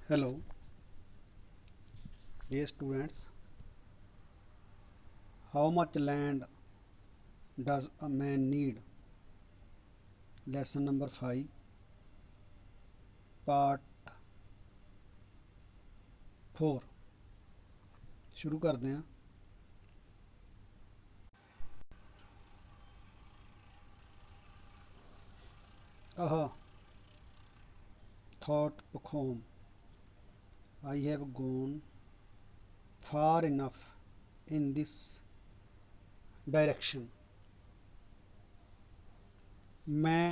Hello, dear students. How much land does a man need? Lesson number 5, part 4। शुरू करते हैं। Aha, thought Pakhom, I have gone far enough in this direction। मैं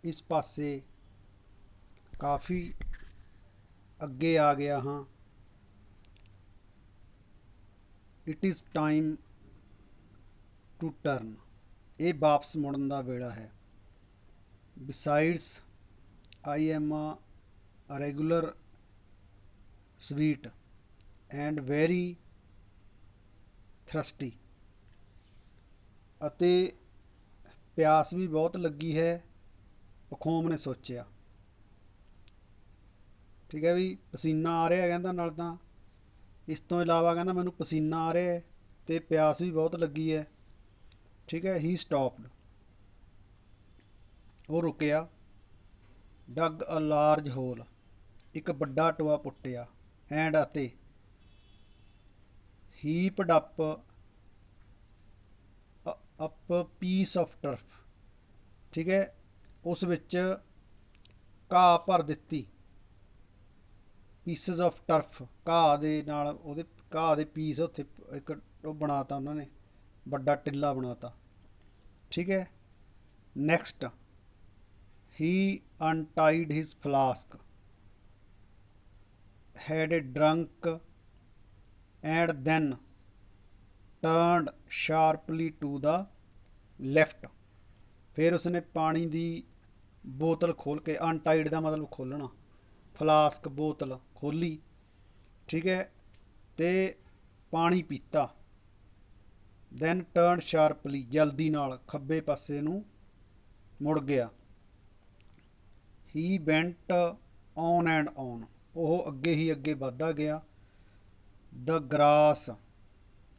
इस पासे काफ़ी ਅੱਗੇ ਆ ਗਿਆ ਹਾਂ। It is time to turn। ਇਹ ਵਾਪਸ ਮੁੜਨ ਦਾ ਵੇਲਾ ਹੈ। Besides, I am a regular sweet and very thirsty। ਅਤੇ ਪਿਆਸ ਵੀ ਬਹੁਤ ਲੱਗੀ ਹੈ, ਪਖੋਮ ਨੇ ਸੋਚਿਆ। ਠੀਕ ਹੈ ਵੀ, ਪਸੀਨਾ ਆ ਰਿਹਾ ਕਹਿੰਦਾ, ਨਾਲ ਤਾਂ ਇਸ ਤੋਂ ਇਲਾਵਾ ਕਹਿੰਦਾ ਮੈਨੂੰ ਪਸੀਨਾ ਆ ਰਿਹਾ ਹੈ ਅਤੇ ਪਿਆਸ ਵੀ ਬਹੁਤ ਲੱਗੀ ਹੈ। ਠੀਕ ਹੈ, ਹੀ ਸਟਾਪਡ, ਉਹ ਰੁਕਿਆ। ਡੱਗ ਅ ਲਾਰਜ ਹੋਲ, ਇੱਕ ਵੱਡਾ ਟੋਆ ਪੁੱਟਿਆ। ਐਂਡ ਅਤੇ ਹੀਪਡ ਅਪ ਪੀਸ ਆਫ ਟਰਫ, ਠੀਕ ਹੈ, ਉਸ ਵਿੱਚ ਘਾਹ ਭਰ ਦਿੱਤੀ। ਪੀਸਸ ਆਫ ਟਰਫ, ਘਾਹ ਦੇ ਨਾਲ ਉਹਦੇ ਘਾਹ ਦੇ ਪੀਸ ਉੱਥੇ ਇੱਕ ਉਹ ਬਣਾਤਾ ਉਹਨਾਂ ਨੇ, ਵੱਡਾ ਟਿੱਲਾ ਬਣਾਤਾ। ਠੀਕ ਹੈ, next he untied his flask, had a drunk and then turned sharply to the left। ਫਿਰ ਉਸਨੇ ਪਾਣੀ ਦੀ ਬੋਤਲ ਖੋਲ੍ਹ ਕੇ, ਅਨਟਾਈਡ ਦਾ ਮਤਲਬ ਖੋਲ੍ਹਣਾ, ਫਲਾਸਕ ਬੋਤਲ ਖੋਲ੍ਹੀ। ਠੀਕ ਹੈ, ਅਤੇ ਪਾਣੀ ਪੀਤਾ। ਦੈਨ ਟਰਨ ਸ਼ਾਰਪਲੀ, ਜਲਦੀ ਨਾਲ ਖੱਬੇ ਪਾਸੇ ਨੂੰ ਮੁੜ ਗਿਆ। He went on and on, ਉਹ ਅੱਗੇ ਹੀ ਅੱਗੇ ਵੱਧਦਾ ਗਿਆ। The grass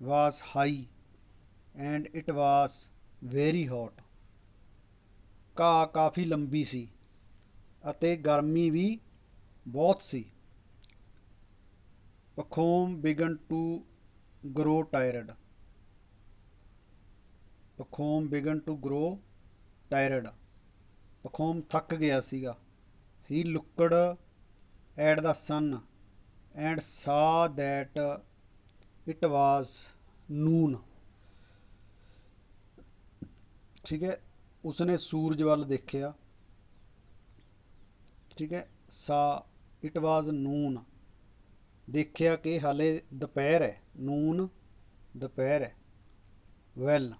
was high and it was very hot, ਘਾਹ ਕਾਫੀ ਲੰਬੀ ਸੀ ਅਤੇ ਗਰਮੀ ਵੀ ਬਹੁਤ ਸੀ। Pahom began to grow tired, Pahom began to grow tired, Pahom ਥੱਕ ਗਿਆ ਸੀਗਾ। He looked at the sun and saw that it was noon. ਠੀਕ ਹੈ, ਉਸਨੇ ਸੂਰਜ ਵੱਲ ਦੇਖਿਆ। ਠੀਕ ਹੈ, ਸਾ ਇਟ ਵਾਜ਼ ਨੂਨ, ਦੇਖਿਆ ਕਿ ਹਾਲੇ ਦੁਪਹਿਰ ਹੈ। ਨੂਨ ਦੁਪਹਿਰ ਹੈ। ਵੈਲ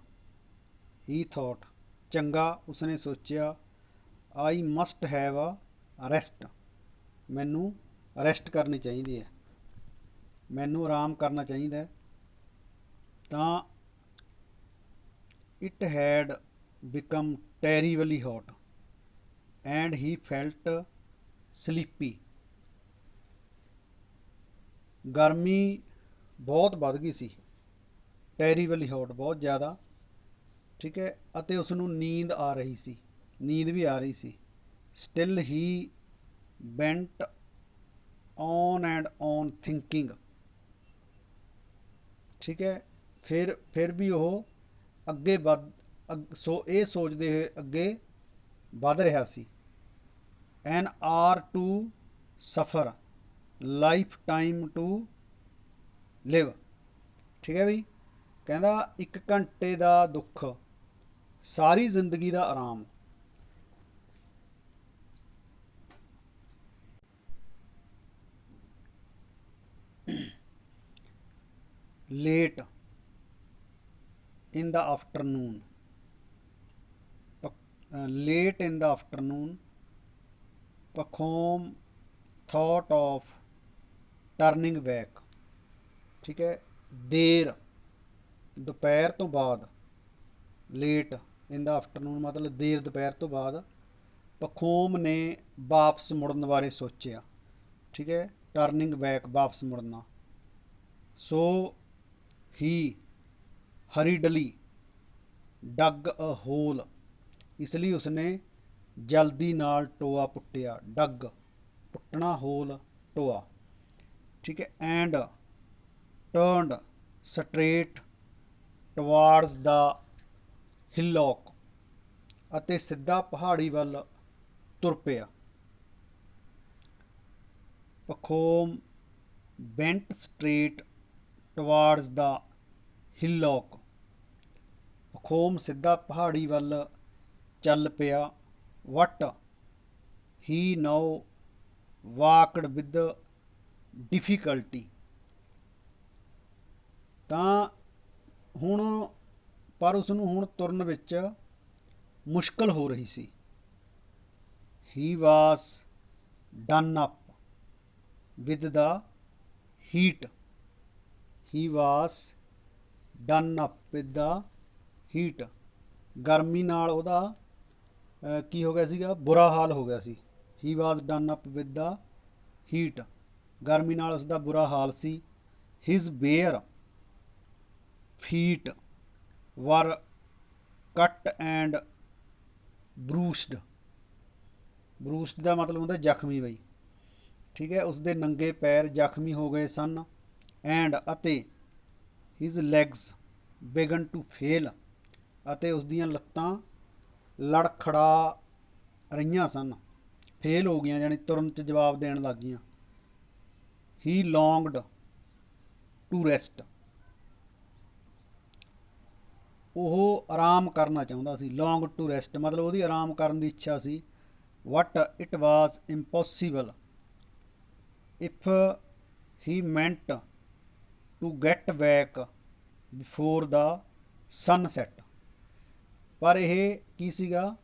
ਹੀ ਥੋਟ, ਚੰਗਾ, ਉਸਨੇ ਸੋਚਿਆ। I must have a rest, ਮੈਨੂੰ ਰੈਸਟ ਕਰਨੀ ਚਾਹੀਦੀ ਹੈ, ਮੈਨੂੰ ਆਰਾਮ ਕਰਨਾ ਚਾਹੀਦਾ। ਤਾਂ it had become terribly hot and he felt sleepy. ਗਰਮੀ ਬਹੁਤ ਵੱਧ ਗਈ ਸੀ, ਟੈਰੀਬਲੀ ਹੌਟ ਬਹੁਤ ਜ਼ਿਆਦਾ। ਠੀਕ ਹੈ, ਅਤੇ ਉਸਨੂੰ ਨੀਂਦ ਆ ਰਹੀ ਸੀ, ਨੀਂਦ ਵੀ ਆ ਰਹੀ ਸੀ। Still he went on and on thinking. ਠੀਕ ਹੈ, ਫਿਰ ਵੀ ਉਹ ਅੱਗੇ ਇਹ ਸੋਚਦੇ ਹੋਏ ਅੱਗੇ ਵੱਧ ਰਿਹਾ ਸੀ। ਐਨ ਆਰ ਟੂ ਸਫਰ, ਲਾਈਫ ਟਾਈਮ ਟੂ ਲਿਵ। ਠੀਕ ਹੈ ਵੀ, ਕਹਿੰਦਾ 1 ਘੰਟੇ ਦਾ ਦੁੱਖ, ਸਾਰੀ ਜ਼ਿੰਦਗੀ ਦਾ ਆਰਾਮ। Late in the afternoon, late in the afternoon, Pakhom thought of turning back। ਠੀਕ ਹੈ, ਦੇਰ, ਦੁਪਹਿਰ ਤੋਂ ਬਾਅਦ। ਲੇਟ ਇਨ ਦਾ ਆਫਟਰਨੂਨ ਮਤਲਬ ਦੇਰ ਦੁਪਹਿਰ ਤੋਂ ਬਾਅਦ। ਪਖੋਮ ਨੇ ਵਾਪਸ ਮੁੜਨ ਬਾਰੇ ਸੋਚਿਆ। ठीक है, टर्निंग बैक, वापस मुड़ना। सो ही हरीडली डग अ होल, इसलिए उसने जल्दी नाल टोआ पुट्टिया। डग पुट्टना, होल टोआ, ठीक है। And turned straight towards the hillock, ਅਤੇ ਸਿੱਧਾ ਪਹਾੜੀ ਵੱਲ ਤੁਰ ਪਿਆ। ਪਖੋਮ ਬੈਂਟ ਸਟ੍ਰੇਟ ਟਵਾਰਡਸ ਦਾ ਹਿਲੌਕ, ਪਖੋਮ ਸਿੱਧਾ ਪਹਾੜੀ ਵੱਲ ਚੱਲ ਪਿਆ। ਵਟ ਹੀ ਨਾਓ ਵਾਕਡ ਵਿਦ ਡਿਫੀਕਲਟੀ, ਤਾਂ ਹੁਣ ਪਰ ਉਸ ਨੂੰ ਹੁਣ ਤੁਰਨ ਵਿੱਚ ਮੁਸ਼ਕਲ ਹੋ ਰਹੀ ਸੀ। He was done up with the heat, he was done up with the heat, ਗਰਮੀ ਨਾਲ ਉਹਦਾ ਕੀ ਹੋ ਗਿਆ ਸੀਗਾ, ਬੁਰਾ ਹਾਲ ਹੋ ਗਿਆ ਸੀ। He was done up with the heat, ਗਰਮੀ ਨਾਲ ਉਸਦਾ ਬੁਰਾ ਹਾਲ ਸੀ। His bare feet were cut and ਬਰੂਸਡ, ਬਰੂਸਡ ਦਾ ਮਤਲਬ ਹੁੰਦਾ ਜ਼ਖਮੀ ਬਈ, ਠੀਕ ਹੈ। ਉਸਦੇ ਨੰਗੇ ਪੈਰ ਜ਼ਖਮੀ ਹੋ ਗਏ ਸਨ। ਐਂਡ ਅਤੇ his legs began to fail, ਅਤੇ ਉਸਦੀਆਂ ਲੱਤਾਂ ਲੜਖੜਾ ਰਹੀਆਂ ਸਨ, ਫੇਲ ਹੋ ਗਈਆਂ, ਯਾਨੀ ਤੁਰਨ 'ਚ ਜਵਾਬ ਦੇਣ ਲੱਗ ਗਈਆਂ। ਹੀ ਲੌਂਗਡ ਟੂ ਰੈਸਟ, ਉਹ ਆਰਾਮ ਕਰਨਾ ਚਾਹੁੰਦਾ ਸੀ। ਲੌਂਗ ਟੂ ਰੈਸਟ ਮਤਲਬ ਉਹਦੀ ਆਰਾਮ ਕਰਨ ਦੀ ਇੱਛਾ ਸੀ। But it was impossible if he meant to get back before the sunset, ਪਰ ਇਹ ਕੀ ਸੀਗਾ,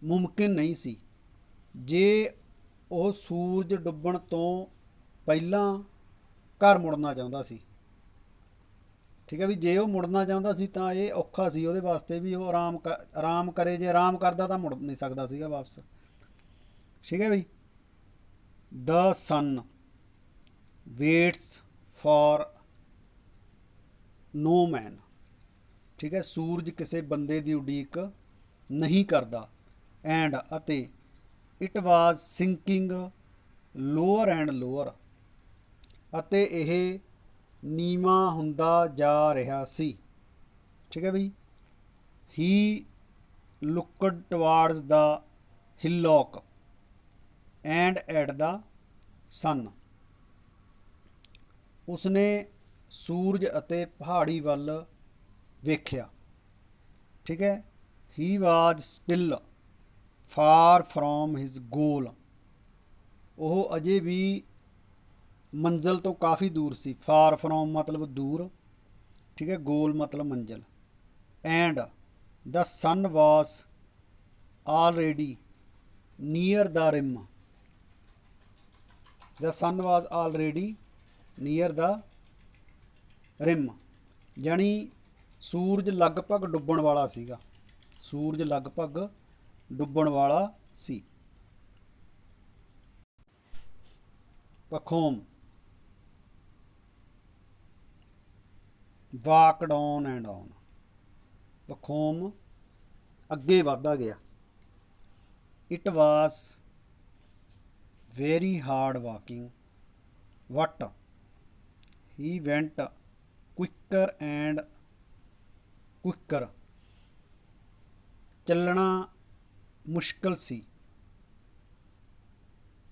ਮੁਮਕਿਨ ਨਹੀਂ ਸੀ ਜੇ ਉਹ ਸੂਰਜ ਡੁੱਬਣ ਤੋਂ ਪਹਿਲਾਂ ਘਰ ਮੁੜਨਾ ਚਾਹੁੰਦਾ ਸੀ, ਠੀਕ ਹੈ। ਵੀ ਜੇ ਉਹ ਮੁੜਨਾ ਚਾਹੁੰਦਾ ਸੀ ਤਾਂ ਇਹ ਔਖਾ ਸੀ ਉਹਦੇ ਵਾਸਤੇ ਵੀ ਉਹ ਆਰਾਮ ਕਰੇ, ਜੇ ਆਰਾਮ ਕਰਦਾ ਤਾਂ ਮੁੜ ਨਹੀਂ ਸਕਦਾ ਸੀਗਾ ਵਾਪਸ, ਠੀਕ ਹੈ ਬਈ। ਦ ਸਨ ਵੇਟਸ ਫॉर ਨੋ ਮੈਨ, ਠੀਕ ਹੈ। ਸੂਰਜ ਕਿਸੇ ਬੰਦੇ ਦੀ ਉਡੀਕ ਨਹੀਂ ਕਰਦਾ। ਐਂਡ ਅਤੇ it was sinking lower and lower, ਅਤੇ ਇਹ ਨੀਵਾਂ ਹੁੰਦਾ ਜਾ ਰਿਹਾ ਸੀ, ਠੀਕ ਹੈ ਬਈ। ਹੀ looked ਟਵਾਰਡਸ the ਹਿਲੌਕ and at the ਸਨ, ਉਸਨੇ ਸੂਰਜ ਅਤੇ ਪਹਾੜੀ ਵੱਲ ਵੇਖਿਆ, ਠੀਕ ਹੈ। ਹੀ ਵਾਜ਼ ਸਟਿਲ ਫਾਰ ਫਰੋਮ ਹਿਜ਼ ਗੋਲ, ਉਹ ਅਜੇ ਵੀ ਮੰਜ਼ਲ ਤੋਂ ਕਾਫੀ ਦੂਰ ਸੀ। ਫਾਰ ਫਰੋਮ ਮਤਲਬ ਦੂਰ, ਠੀਕ ਹੈ, ਗੋਲ ਮਤਲਬ ਮੰਜ਼ਿਲ। And the sun was already near the rim, the sun was already near the rim, ਜਾਣੀ ਸੂਰਜ ਲਗਭਗ ਡੁੱਬਣ ਵਾਲਾ ਸੀਗਾ, ਸੂਰਜ ਲਗਭਗ ਡੁੱਬਣ ਵਾਲਾ ਸੀ। Pahom walked on and on, Pahom ਅੱਗੇ ਵੱਧਦਾ ਗਿਆ। It was very hard walking but he went quicker and quicker, ਚੱਲਣਾ ਮੁਸ਼ਕਲ ਸੀ।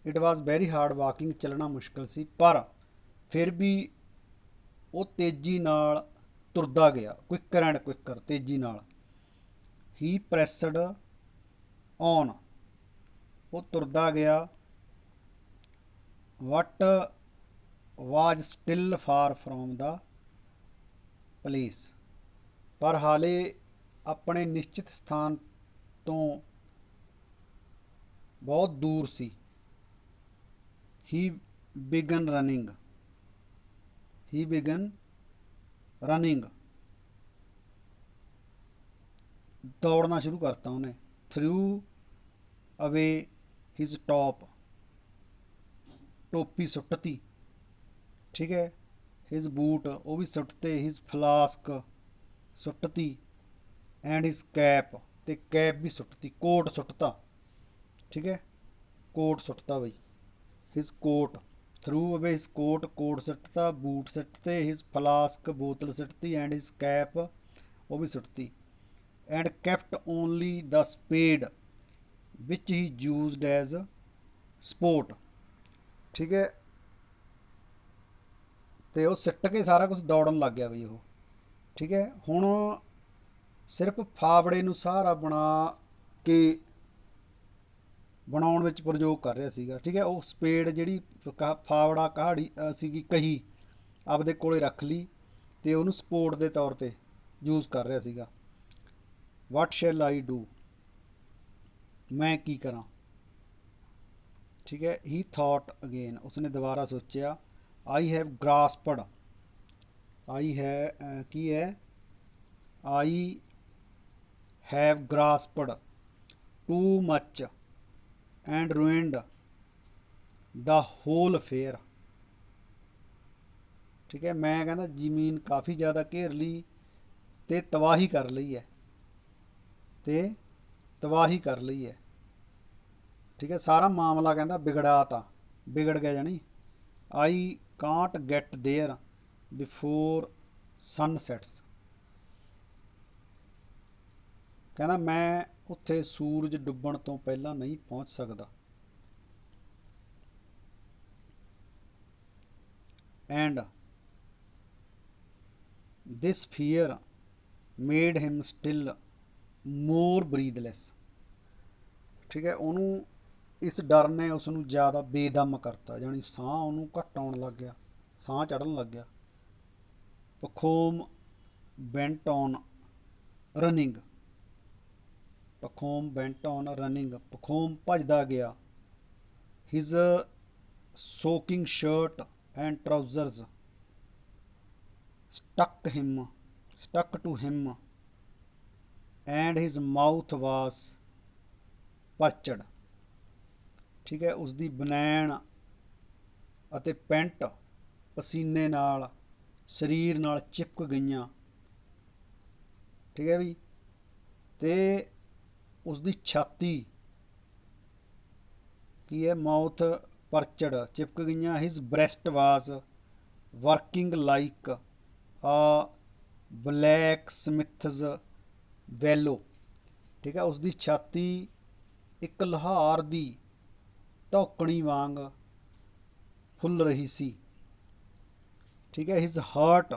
It was very hard walking, ਚੱਲਣਾ ਮੁਸ਼ਕਲ ਸੀ, ਪਰ ਫਿਰ ਵੀ ਉਹ ਤੇਜ਼ੀ ਨਾਲ ਤੁਰਦਾ ਗਿਆ। ਕੁਇੱਕਰ ਐਂਡ ਕੁਇੱਕਰ, ਤੇਜ਼ੀ ਨਾਲ। ਹੀ ਪ੍ਰੈਸਡ ਔਨ, ਉਹ ਤੁਰਦਾ ਗਿਆ। ਵਟ ਵਾਜ still for from the place, ਪਰ ਹਾਲੇ ਆਪਣੇ ਨਿਸ਼ਚਿਤ ਸਥਾਨ ਤੋਂ ਬਹੁਤ ਦੂਰ ਸੀ। ਹੀ ਬਿਗਨ ਰਨਿੰਗ, ਹੀ ਬਿਗਨ ਰਨਿੰਗ, ਦੌੜਨਾ ਸ਼ੁਰੂ ਕਰਤਾ ਉਹਨੇ। ਥਰੂ ਅਵੇ ਹਿਜ਼ ਟੌਪ, ਟੋਪੀ ਸੁੱਟਤੀ, ਠੀਕ ਹੈ। ਹਿਜ਼ ਬੂਟ ਉਹ ਵੀ ਸੁੱਟਤੇ, ਹਿਜ਼ ਫਲਾਸਕ ਸੁੱਟਤੀ, ਐਂਡ ਹਿਜ਼ ਕੈਪ ਤੇ ਕੈਪ ਵੀ ਸੁੱਟਤੀ, ਕੋਟ ਸੁੱਟਤਾ, ਠੀਕ ਹੈ। ਕੋਟ ਸੁੱਟਤਾ ਬਈ, his coat, threw away his coat, coat ਸੁੱਟਤਾ, ਬੂਟ ਸੁੱਟਤੇ, ਹਿਜ਼ ਫਲਾਸਕ ਬੋਤਲ ਸੁੱਟਤੀ, ਐਂਡ ਹਿਜ਼ ਕੈਪ ਉਹ ਵੀ ਸੁੱਟਤੀ, and kept only the spade which he used as support, ਠੀਕ ਹੈ। ਤੇ ਉਹ ਸਿੱਟ ਕੇ ਸਾਰਾ ਕੁਝ ਦੌੜਨ ਲੱਗ ਗਿਆ ਬਈ ਉਹ, ਠੀਕ ਹੈ। ਹੁਣ ਸਿਰਫ ਫਾਵੜੇ ਨੂੰ ਸਹਾਰਾ ਬਣਾਉਣ ਵਿੱਚ ਪ੍ਰਯੋਗ ਕਰ ਰਿਹਾ ਸੀਗਾ, ਠੀਕ ਹੈ। ਉਹ ਸਪੇਡ ਜਿਹੜੀ ਫਾਵੜਾ ਕਹਾੜੀ ਸੀਗੀ ਕਹੀ ਆਪਦੇ ਕੋਲੇ ਰੱਖ ਲਈ ਤੇ ਉਹਨੂੰ ਸਪੋਰਟ ਦੇ ਤੌਰ ਤੇ ਯੂਜ਼ ਕਰ ਰਿਹਾ ਸੀਗਾ। ਵਾਟ ਸ਼ੈਲ ਆਈ ਡੂ, ਮੈਂ ਕੀ ਕਰਾਂ, ਠੀਕ ਹੈ। ਹੀ ਥਾਟ ਅਗੇਨ, ਉਸਨੇ ਦੁਬਾਰਾ ਸੋਚਿਆ। ਆਈ ਹੈਵ ਗ੍ਰਾਸਪਡ, ਆਈ ਹੈ ਕੀ ਹੈ, I have grasped too much and ruined the whole affair, ਠੀਕ ਹੈ। ਮੈਂ ਕਹਿੰਦਾ ਜ਼ਮੀਨ ਕਾफ़ੀ ਜ਼ਿਆਦਾ ਘੇਰ ਲਈ ਤੇ ਤਬਾਹੀ ਕਰ ਲਈ ਹੈ, ਤੇ ਤਬਾਹੀ ਕਰ ਲਈ ਹੈ, ਠੀਕ ਹੈ। ਸਾਰਾ ਮਾਮਲਾ ਕਹਿੰਦਾ ਵਿਗੜ ਗਿਆ ਜਾਣੀ। I can't get there before sun sets, ਕਹਿੰਦਾ ਮੈਂ ਉੱਥੇ ਸੂਰਜ ਡੁੱਬਣ ਤੋਂ ਪਹਿਲਾਂ ਨਹੀਂ ਪਹੁੰਚ ਸਕਦਾ। And this fear made him still more breathless, ਠੀਕ ਹੈ। ਉਹਨੂੰ ਇਸ ਡਰ ਨੇ ਉਸ ਨੂੰ ਜ਼ਿਆਦਾ ਬੇਦਮ ਕਰਤਾ, ਜਾਣੀ ਸਾਹ ਉਹਨੂੰ ਘੱਟ ਆਉਣ ਲੱਗ ਗਿਆ, ਸਾਹ ਚੜ੍ਹਨ ਲੱਗ ਗਿਆ। Pahom went on running, Pahom went on running, Pahom ਭੱਜਦਾ ਗਿਆ। His soaking shirt and trousers stuck to him and his mouth was parched, ਠੀਕ ਹੈ। ਉਸਦੀ ਬਨੈਣ ਅਤੇ ਪੈਂਟ ਪਸੀਨੇ ਨਾਲ ਸਰੀਰ ਨਾਲ ਚਿਪਕ ਗਈਆਂ, ਠੀਕ ਹੈ ਵੀ। ਤੇ ਉਸਦੀ ਛਾਤੀ ਕੀ ਹੈ, ਮਾਊਥ ਪਰਚੜ ਚਿਪਕ ਗਈਆਂ। ਹਿਜ਼ ਬ੍ਰੈਸਟ ਵਾਜ਼ ਵਰਕਿੰਗ ਲਾਈਕ ਆ ਬਲੈਕ ਸਮਿਥਜ਼ ਵੈਲੋ, ਠੀਕ ਹੈ। ਉਸਦੀ ਛਾਤੀ ਇੱਕ ਲੋਹਾਰ ਦੀ ਧੌਕਣੀ ਵਾਂਗ ਫੁੱਲ ਰਹੀ ਸੀ, ਠੀਕ ਹੈ। ਹਿਜ਼ ਹਾਰਟ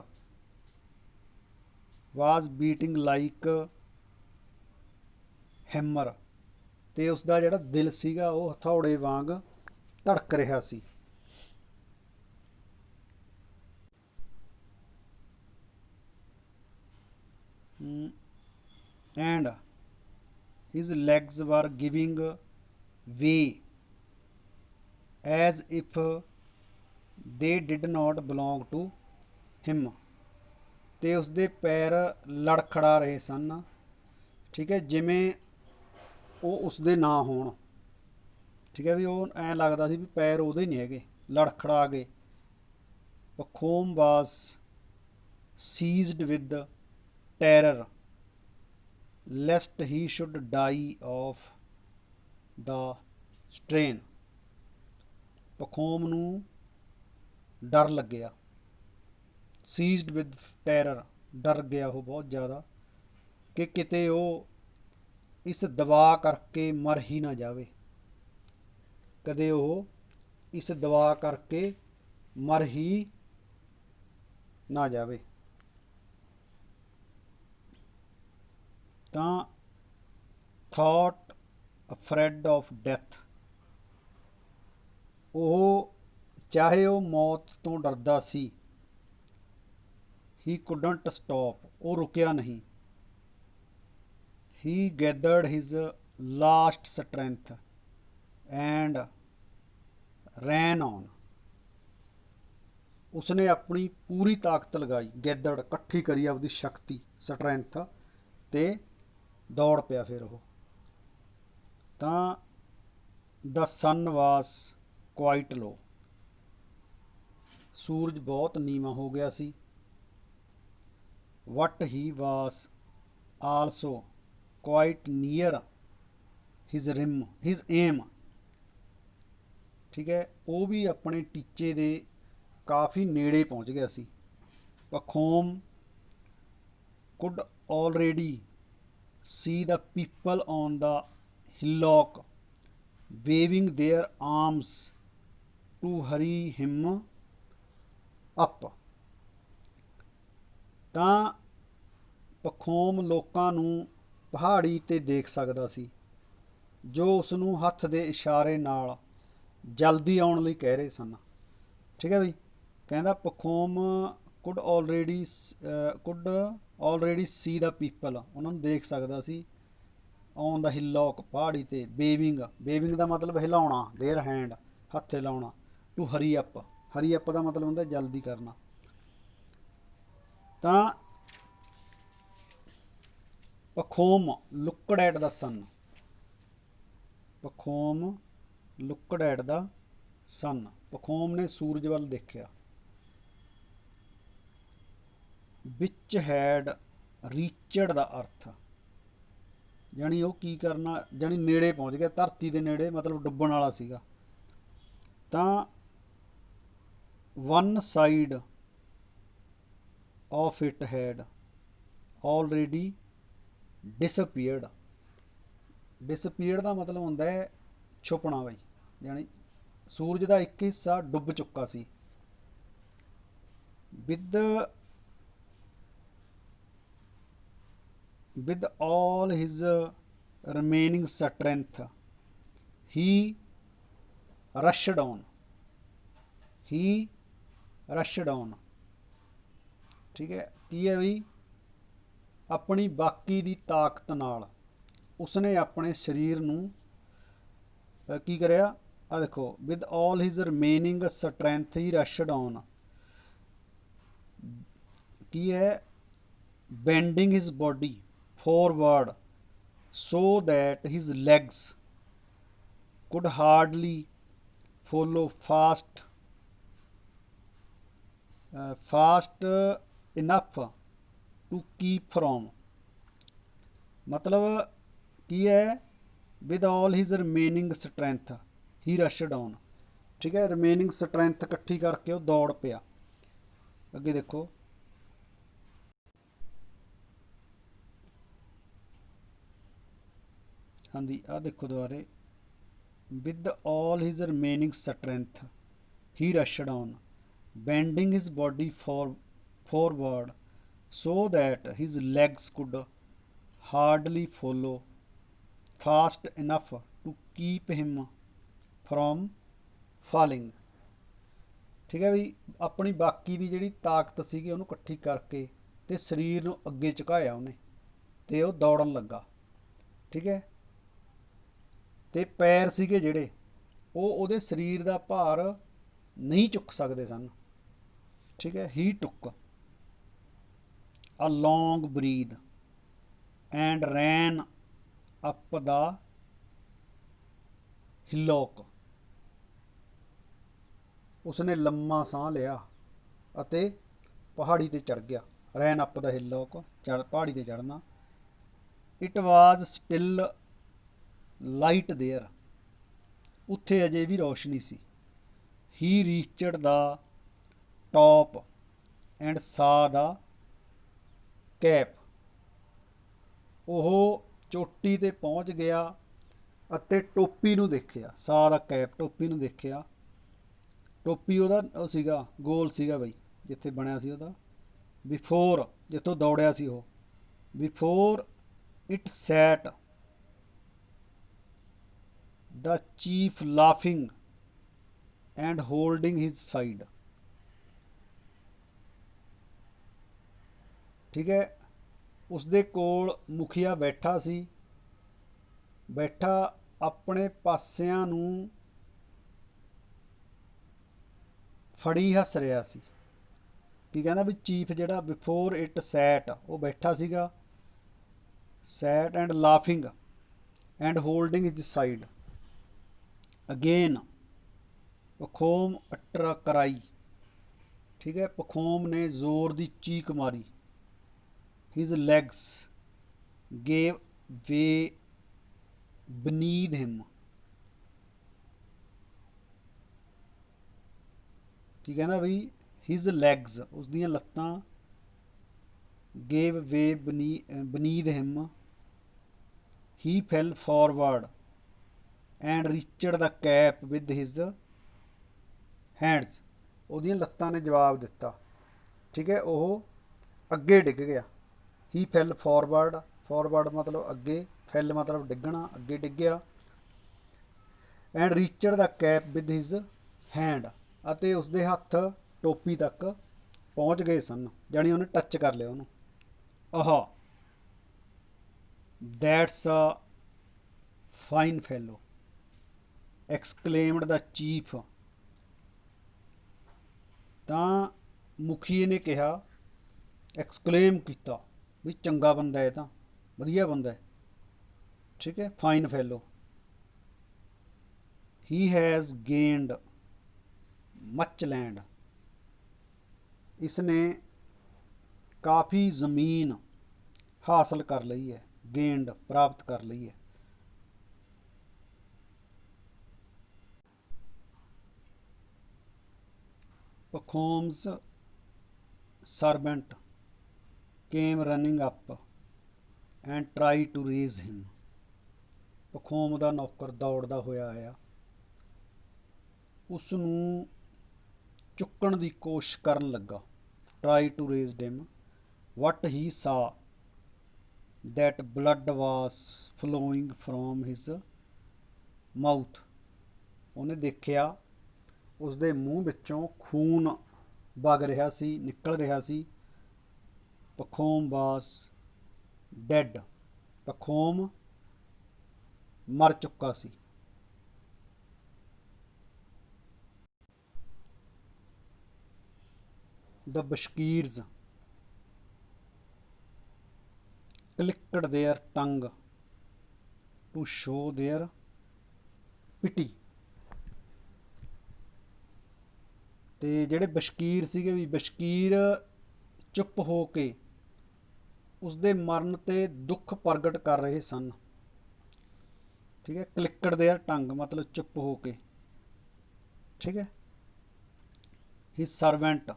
ਵਾਜ਼ ਬੀਟਿੰਗ ਲਾਈਕ ਹੈਮਰ, ਤੇ ਉਸਦਾ ਜਿਹੜਾ ਦਿਲ ਸੀਗਾ ਉਹ ਹਥੌੜੇ ਵਾਂਗ ਧੜਕ ਰਿਹਾ ਸੀ। And his legs were giving way as if they did not belong to him, ਤੇ ਉਸਦੇ ਪੈਰ ਲੜਖੜਾ ਰਹੇ ਸਨ, ਠੀਕ ਹੈ, ਜਿਵੇਂ ਉਹ ਉਸਦੇ ਨਾ ਹੋਣ, ਠੀਕ ਹੈ ਵੀ। ਉਹ ਐਂ ਲੱਗਦਾ ਸੀ ਵੀ ਪੈਰ ਉਹਦੇ ਨਹੀਂ ਹੈਗੇ, ਲੜਖੜਾ ਗਏ। Pahom was seized with terror lest he should die of the strain, Pahom ਨੂੰ ਡਰ ਲੱਗਿਆ। ਸੀਜ਼ਡ ਵਿਦ ਟੈਰਰ, ਡਰ ਗਿਆ ਉਹ ਬਹੁਤ ਜ਼ਿਆਦਾ ਕਿ ਕਿਤੇ ਉਹ ਇਸ ਦਬਾਅ ਕਰਕੇ ਮਰ ਹੀ ਨਾ ਜਾਵੇ, ਕਦੇ ਉਹ ਇਸ ਦਬਾਅ ਕਰਕੇ ਮਰ ਹੀ ਨਾ ਜਾਵੇ। ਤਾਂ ਥਾਟ ਅਫਰੈਡ ਆਫ ਡੈਥ, ਉਹ ਚਾਹੇ ਉਹ ਮੌਤ ਤੋਂ ਡਰਦਾ ਸੀ, ਹੀ ਕੁਡੰਟ ਸਟਾਪ, ਉਹ ਰੁਕਿਆ ਨਹੀਂ। He gathered his last strength and ran on, ਉਸਨੇ ਆਪਣੀ ਪੂਰੀ ਤਾਕਤ ਲਗਾਈ, ਗੈਦਰਡ ਇਕੱਠੀ ਕਰੀ ਆਪਦੀ ਸ਼ਕਤੀ, ਸਟਰੈਂਥ, ਤੇ ਦੌੜ ਪਿਆ ਫਿਰ ਉਹ। ਤਾਂ ਦ ਸਨ ਵਾਸ ਕੁਆਇਟ ਲੋ, ਸੂਰਜ ਬਹੁਤ ਨੀਵਾਂ ਹੋ ਗਿਆ ਸੀ। But he was also quite near his aim. ਠੀਕ ਹੈ, ਉਹ ਵੀ ਆਪਣੇ ਟੀਚੇ ਦੇ ਕਾਫੀ ਨੇੜੇ ਪਹੁੰਚ ਗਿਆ ਸੀ। ਪਖੋਮ could already see the people on the hillock waving their arms to hurry him up। ਤਾਂ ਪਖੋਮ ਲੋਕਾਂ ਨੂੰ ਪਹਾੜੀ ਤੇ ਦੇਖ ਸਕਦਾ ਸੀ ਜੋ ਉਸ ਨੂੰ ਹੱਥ ਦੇ ਇਸ਼ਾਰੇ ਨਾਲ ਜਲਦੀ ਆਉਣ ਲਈ ਕਹਿ ਰਹੇ ਸਨ। ਠੀਕ ਹੈ ਬਈ, ਕਹਿੰਦਾ Pahom could already see the people, ਉਹਨਾਂ ਨੂੰ ਦੇਖ ਸਕਦਾ ਸੀ ਔਨ ਦਾ ਹਿੱਲੌਕ ਪਹਾੜੀ ਤੇ। ਵੇਵਿੰਗ ਦਾ ਮਤਲਬ ਹਿਲਾਉਣਾ, ਦੇਅਰ ਹੈਂਡ ਹੱਥ ਹਿਲਾਉਣਾ। ਟੂ ਹਰੀ ਅਪ ਦਾ ਮਤਲਬ ਹੁੰਦਾ ਜਲਦੀ ਕਰਨਾ। ਤਾਂ Pahom looked at the sun, Pahom looked at the sun, Pahom ਨੇ ਸੂਰਜ ਵੱਲ ਦੇਖਿਆ। ਵਿਚ ਹੈਡ ਰੀਚਡ ਦਾ ਅਰਥ, ਜਾਣੀ ਉਹ ਕੀ ਕਰਨਾ, ਜਾਣੀ ਨੇੜੇ ਪਹੁੰਚ ਗਿਆ, ਧਰਤੀ ਦੇ ਨੇੜੇ, ਮਤਲਬ ਡੁੱਬਣ ਵਾਲਾ ਸੀਗਾ। ਤਾਂ one side of it had already disappeared. Disappeared ਦਾ ਮਤਲਬ ਹੁੰਦਾ ਹੈ ਛੁਪਣਾ ਬਈ, ਜਾਣੀ ਸੂਰਜ ਦਾ ਇੱਕ ਹਿੱਸਾ ਡੁੱਬ ਚੁੱਕਾ ਸੀ। with all his remaining strength he rushed on। ਠੀਕ ਹੈ, ਕੀ ਹੈ ਬਈ, ਆਪਣੀ ਬਾਕੀ ਦੀ ਤਾਕਤ ਨਾਲ ਉਸਨੇ ਆਪਣੇ ਸਰੀਰ ਨੂੰ ਕੀ ਕਰਿਆ, ਆ ਦੇਖੋ, with all his remaining strength he rushed on। ਕੀ ਹੈ, bending his body forward so that his legs could hardly follow fast enough to keep from। मतलब ਕੀ ਹੈ, with all his remaining strength he rushed on। ਠੀਕ ਹੈ, remaining strength ਇਕੱਠੀ ਕਰਕੇ ਉਹ ਦੌੜ ਪਿਆ। ਅੱਗੇ ਦੇਖੋ, ਹਾਂਜੀ ਆਹ ਦੇਖੋ ਦੁਬਾਰੇ, with all his remaining strength he rushed on bending his body forward so that his legs could hardly follow fast enough to keep him from falling। ਠੀਕ ਹੈ ਵੀ, ਆਪਣੀ ਬਾਕੀ ਦੀ ਜਿਹੜੀ ਤਾਕਤ ਸੀਗੀ ਉਹਨੂੰ ਇਕੱਠੀ ਕਰਕੇ ਤੇ ਸਰੀਰ ਨੂੰ ਅੱਗੇ ਝੁਕਾਇਆ ਉਹਨੇ, ਤੇ ਉਹ ਦੌੜਨ ਲੱਗਾ। ਠੀਕ ਹੈ, ਤੇ ਪੈਰ ਸੀਗੇ ਜਿਹੜੇ ਉਹ ਉਹਦੇ ਸਰੀਰ ਦਾ ਭਾਰ ਨਹੀਂ ਚੁੱਕ ਸਕਦੇ ਸਨ। ਠੀਕ ਹੈ, ਹੀ ਟੁੱਕ ਅ ਲੌਂਗ ਬਰੀਥ ਐਂਡ ਰੈਨ ਅਪ ਦਾ ਹਿੱਲੌਕ। ਉਸਨੇ ਲੰਮਾ ਸਾਹ ਲਿਆ ਅਤੇ ਪਹਾੜੀ ਤੇ ਚੜ੍ਹ ਗਿਆ। ਰੈਨ ਅਪ ਦਾ ਹਿੱਲੌਕ, ਪਹਾੜੀ ਤੇ ਚੜ੍ਹਨਾ। It was still light there, ਉੱਥੇ ਅਜੇ ਵੀ ਰੋਸ਼ਨੀ ਸੀ। ਹੀ ਰੀਚਡ ਦਾ ਟੌਪ ਐਂਡ ਸਾ ਦਾ ਕੈਪ, ਉਹ ਚੋਟੀ ਤੇ ਪਹੁੰਚ ਗਿਆ ਅਤੇ ਟੋਪੀ ਨੂੰ ਦੇਖਿਆ। ਸਾ ਦਾ ਕੈਪ, ਟੋਪੀ ਨੂੰ ਦੇਖਿਆ। ਟੋਪੀ ਉਹਦਾ ਉਹ ਸੀਗਾ, ਗੋਲ ਸੀਗਾ ਬਈ, ਜਿੱਥੇ ਬਣਿਆ ਸੀ ਉਹਦਾ। ਬਿਫੋਰ, ਜਿੱਥੋਂ ਦੌੜਿਆ ਸੀ ਉਹ। Before it set the chief laughing and holding his side। ਠੀਕ ਹੈ, ਉਸਦੇ ਕੋਲ ਮੁਖੀਆ ਬੈਠਾ ਸੀ, ਬੈਠਾ ਆਪਣੇ ਪਾਸਿਆਂ ਨੂੰ ਫੜੀ ਹੱਸ ਰਿਹਾ ਸੀ। ਕੀ ਕਹਿੰਦਾ ਵੀ, ਚੀਫ ਜਿਹੜਾ ਬਿਫੋਰ ਇਟ ਸੈਟ, ਉਹ ਬੈਠਾ ਸੀਗਾ, sat and laughing and holding his side. Again Pahom utter cry ठीक है। पखोम ने जोर दी चीख मारी। His legs gave way beneath him। ਕੀ ਕਹਿੰਦਾ ਬਈ ਹਿਜ਼ ਲੈਗਸ ਉਸਦੀਆਂ ਲੱਤਾਂ gave way beneath him। he fell forward and reached the cap with his hands। ਉਹਦੀਆਂ ਲੱਤਾਂ ਨੇ ਜਵਾਬ ਦਿੱਤਾ, ਠੀਕ ਹੈ। ਉਹ ਅੱਗੇ ਡਿੱਗ ਗਿਆ। he fell forward, forward ਮਤਲਬ ਅੱਗੇ, fell ਮਤਲਬ ਡਿੱਗਣਾ, ਅੱਗੇ ਡਿੱਗਿਆ। And reached the cap with his hand, ਅਤੇ ਉਸਦੇ ਹੱਥ ਟੋਪੀ ਤੱਕ ਪਹੁੰਚ ਗਏ ਸਨ, ਜਾਣੀ ਉਹਨੇ ਟੱਚ ਕਰ ਲਿਆ ਉਹਨੂੰ। Ah that's a fine fellow exclaimed the chief. ਤਾਂ ਮੁਖੀਏ ਨੇ ਕਿਹਾ, ਐਕਸਕਲੇਮ ਕੀਤਾ ਵੀ ਚੰਗਾ ਬੰਦਾ ਹੈ, ਤਾਂ ਵਧੀਆ ਬੰਦਾ ਹੈ, ਠੀਕ ਹੈ। Fine fellow. He has gained much land, ਇਸਨੇ ਕਾਫੀ ਜ਼ਮੀਨ ਹਾਸਲ ਕਰ ਲਈ ਹੈ। ਗੇਨਡ ਪ੍ਰਾਪਤ ਕਰ ਲਈ ਹੈ। Pahom's servant came running up and tried to raise him। ਪਖੋਮ ਦਾ ਨੌਕਰ ਦੌੜਦਾ ਹੋਇਆ ਆਇਆ, ਉਸ ਨੂੰ ਚੁੱਕਣ ਦੀ ਕੋਸ਼ਿਸ਼ ਕਰਨ ਲੱਗਾ। try to raise him। what he saw that blood was flowing from his mouth। ਉਹਨੇ ਦੇਖਿਆ ਉਸਦੇ ਮੂੰਹ ਵਿੱਚੋਂ ਖੂਨ ਵਗ ਰਿਹਾ ਸੀ, ਨਿਕਲ ਰਿਹਾ ਸੀ। ਪਖੋਮ ਵਾਸ ਡੈਡ, ਪਖੋਮ ਮਰ ਚੁੱਕਾ ਸੀ। ਦ ਬਸ਼ਕੀਰਜ਼ ਕਲਿਕਡ ਦੇਅਰ ਟੰਗ ਟੂ ਸ਼ੋ ਦੇਅਰ ਪਿਟੀ। ਤੇ ਜਿਹੜੇ ਬਸ਼ਕੀਰ ਸੀਗੇ, ਵੀ ਬਸ਼ਕੀਰ ਚੁੱਪ ਹੋ ਕੇ ਉਸਦੇ ਮਰਨ ਤੇ ਦੁੱਖ ਪ੍ਰਗਟ ਕਰ ਰਹੇ ਸਨ, ਠੀਕ ਹੈ। ਕਲਿਕਡ ਦੇਅਰ ਟੰਗ ਮਤਲਬ ਚੁੱਪ ਹੋ ਕੇ, ਠੀਕ ਹੈ। His servant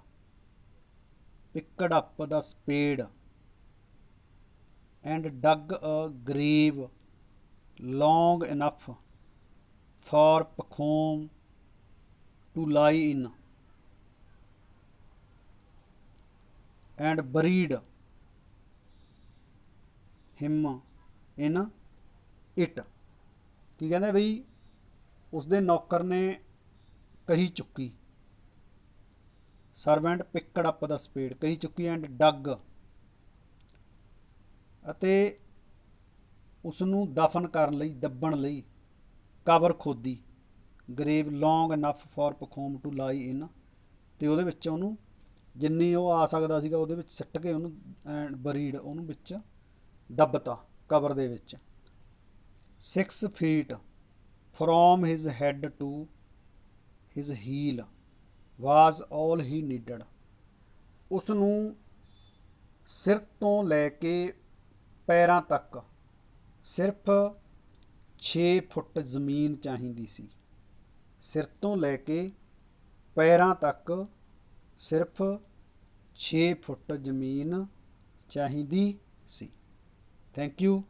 picked up the spade and dug a grave long enough for Pahom to lie in and buried him in it. ਕੀ ਕਹਿੰਦੇ ਬਈ ਉਸਦੇ ਨੌਕਰ ਨੇ ਕਹੀ ਚੁੱਕੀ, servant picked up the spade, ਕਹੀ ਚੁੱਕੀ, ਐਂਡ ਡੱਗ, ਅਤੇ ਉਸ ਨੂੰ ਦਫਨ ਕਰਨ ਲਈ, ਦੱਬਣ ਲਈ ਕਬਰ ਖੋਦੀ। Grave long enough for Pahom to lie in, ਅਤੇ ਉਹਦੇ ਵਿੱਚ ਉਹਨੂੰ ਜਿੰਨੀ ਉਹ ਆ ਸਕਦਾ ਸੀਗਾ ਉਹਦੇ ਵਿੱਚ ਸਿੱਟ ਕੇ ਉਹਨੂੰ, ਐਂਡ ਬਰੀਡ ਉਹਨੂੰ ਵਿੱਚ ਦੱਬਤਾ ਕਬਰ ਦੇ ਵਿੱਚ। 6 feet from his head to his heel was all he needed। ਉਸ ਨੂੰ ਸਿਰ ਤੋਂ ਲੈ ਕੇ ਪੈਰਾਂ ਤੱਕ ਸਿਰਫ 6 ਫੁੱਟ ਜ਼ਮੀਨ ਚਾਹੀਦੀ ਸੀ। ਸਿਰ ਤੋਂ ਲੈ ਕੇ ਪੈਰਾਂ ਤੱਕ ਸਿਰਫ 6 ਫੁੱਟ ਜ਼ਮੀਨ ਚਾਹੀਦੀ ਸੀ। Thank you.